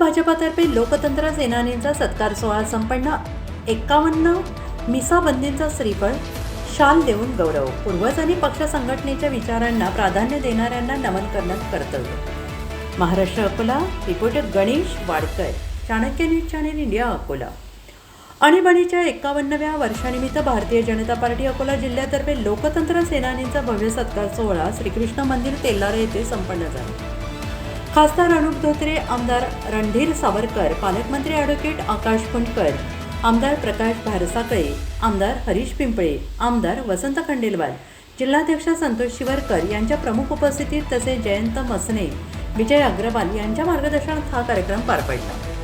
भाजपातर्फे लोकतंत्र सेनानींचा सत्कार सोहळा संपन्न. 51 मिसाबंदींचा श्रीफळ, शाल देऊन गौरव. पूर्वज आणि पक्ष संघटनेच्या विचारांना प्राधान्य देणाऱ्यांना नमन करण्यात कर्तव्य. Maharashtra Akola. Reporter Ganesh Wadkar, Chanakya news channel India, Akola. आणीबाणीच्या 51व्या वर्षानिमित्त भारतीय जनता पार्टी अकोला जिल्ह्यातर्फे लोकतंत्र सेनानींचा भव्य सत्कार सोहळा श्रीकृष्ण मंदिर तेल्लारा येथे संपन्न झाला. खासदार अनुप धोत्रे, आमदार रणधीर सावरकर, पालकमंत्री ॲडव्होकेट आकाश फुंडकर, आमदार प्रकाश भारसाकळे, आमदार हरीश पिंपळे, आमदार वसंत खंडेलवाल, जिल्हाध्यक्ष संतोष शिवरकर यांच्या प्रमुख उपस्थितीत तसेच जयंत मसने, विजय अग्रवाल यांच्या मार्गदर्शनात हा कार्यक्रम पार पडला.